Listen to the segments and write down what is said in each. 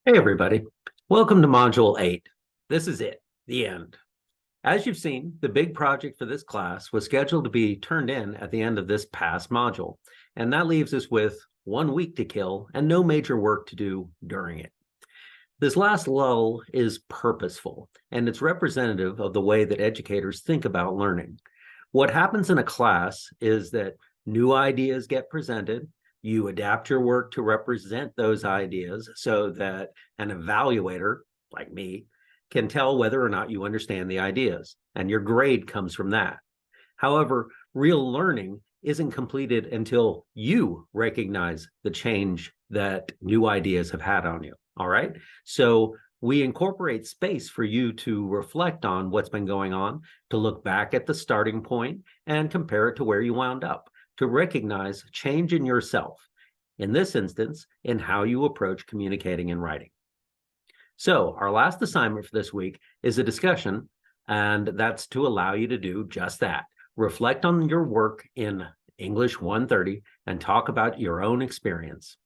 Hey, everybody. Welcome to Module 8. This is it, the end. As you've seen, the big project for this class was scheduled to be turned in at the end of this past module, and that leaves us with 1 week to kill and no major work to do during it. This last lull is purposeful, and it's representative of the way that educators think about learning. What happens in a class is that new ideas get presented. You adapt your work to represent those ideas so that an evaluator, like me, can tell whether or not you understand the ideas, and your grade comes from that. However, real learning isn't completed until you recognize the change that new ideas have had on you. All right. So we incorporate space for you to reflect on what's been going on, to look back at the starting point and compare it to where you wound up, to recognize change in yourself, in this instance, in how you approach communicating and writing. So our last assignment for this week is a discussion, and that's to allow you to do just that. Reflect on your work in English 130 and talk about your own experience.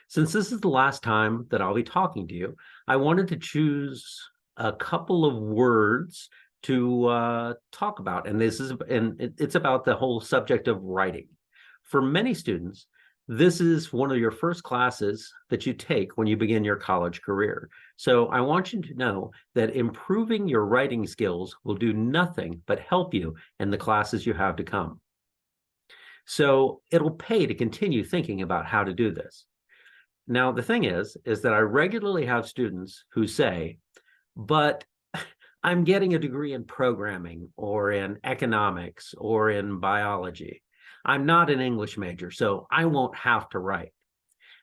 Since this is the last time that I'll be talking to you, I wanted to choose a couple of words to talk about, and it's about the whole subject of writing. For many students, this is one of your first classes that you take when you begin your college career. So I want you to know that improving your writing skills will do nothing but help you in the classes you have to come. So it'll pay to continue thinking about how to do this. Now, the thing is that I regularly have students who say, but I'm getting a degree in programming or in economics or in biology. I'm not an English major, so I won't have to write.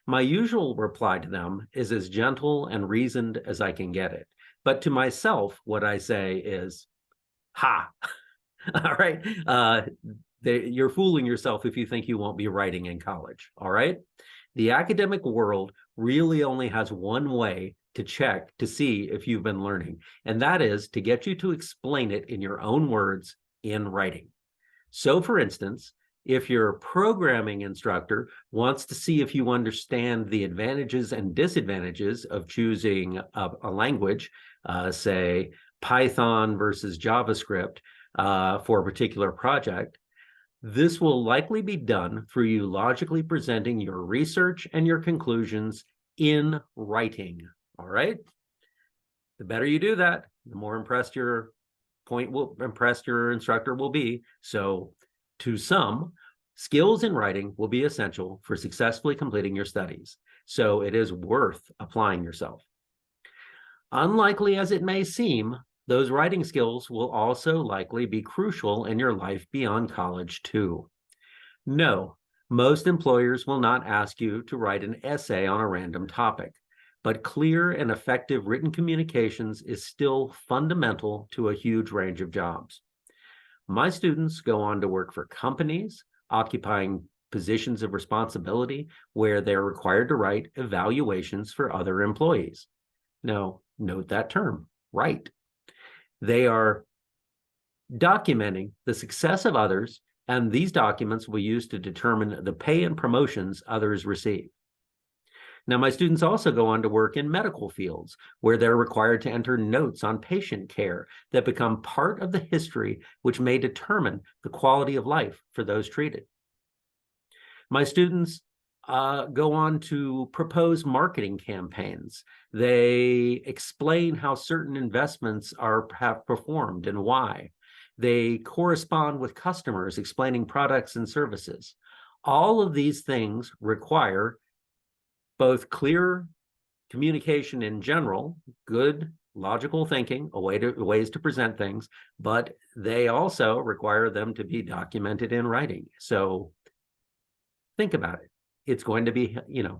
My usual reply to them is as gentle and reasoned as I can get it. But to myself, what I say is, ha, all right. You're fooling yourself if you think you won't be writing in college, all right? The academic world really only has one way to check to see if you've been learning, and that is to get you to explain it in your own words in writing. So, for instance, if your programming instructor wants to see if you understand the advantages and disadvantages of choosing a language, say Python versus JavaScript for a particular project, this will likely be done through you logically presenting your research and your conclusions in writing. All right. The better you do that, the more impressed your instructor will be. So, to some, skills in writing will be essential for successfully completing your studies. So it is worth applying yourself. Unlikely as it may seem, those writing skills will also likely be crucial in your life beyond college too. No, most employers will not ask you to write an essay on a random topic, but clear and effective written communications is still fundamental to a huge range of jobs. My students go on to work for companies, occupying positions of responsibility where they're required to write evaluations for other employees. Now, note that term, write. They are documenting the success of others, and these documents will be used to determine the pay and promotions others receive. Now, my students also go on to work in medical fields where they're required to enter notes on patient care that become part of the history which may determine the quality of life for those treated. My students go on to propose marketing campaigns. They explain how certain investments have performed and why. They correspond with customers explaining products and services. All of these things require both clear communication in general, good logical thinking, ways to present things, but they also require them to be documented in writing. So think about it. It's going to be,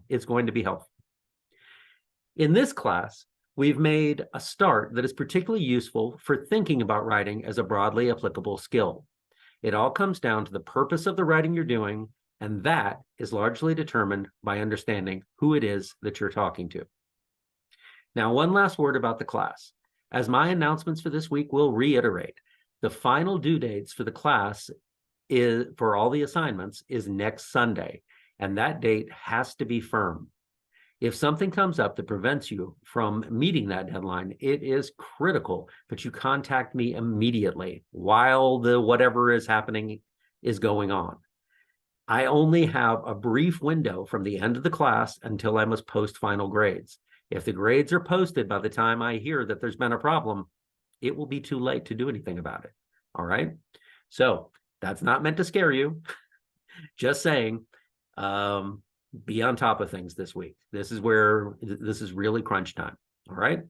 it's going to be helpful. In this class, we've made a start that is particularly useful for thinking about writing as a broadly applicable skill. It all comes down to the purpose of the writing you're doing, and that is largely determined by understanding who it is that you're talking to. Now, one last word about the class. As my announcements for this week will reiterate, the final due dates for the class for all the assignments is next Sunday, and that date has to be firm. If something comes up that prevents you from meeting that deadline, it is critical that you contact me immediately while the whatever is happening is going on. I only have a brief window from the end of the class until I must post final grades. If the grades are posted by the time I hear that there's been a problem, it will be too late to do anything about it. All right. So that's not meant to scare you. Just saying, be on top of things this week. This is really crunch time. All right.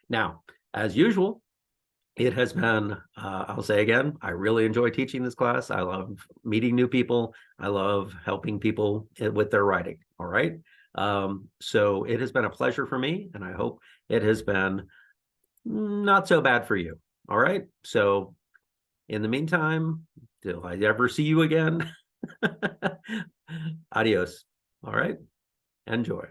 Now, as usual, it has been, I'll say again, I really enjoy teaching this class. I love meeting new people. I love helping people with their writing. All right. So it has been a pleasure for me, and I hope it has been not so bad for you. All right. So in the meantime, till I ever see you again, adios. All right. Enjoy.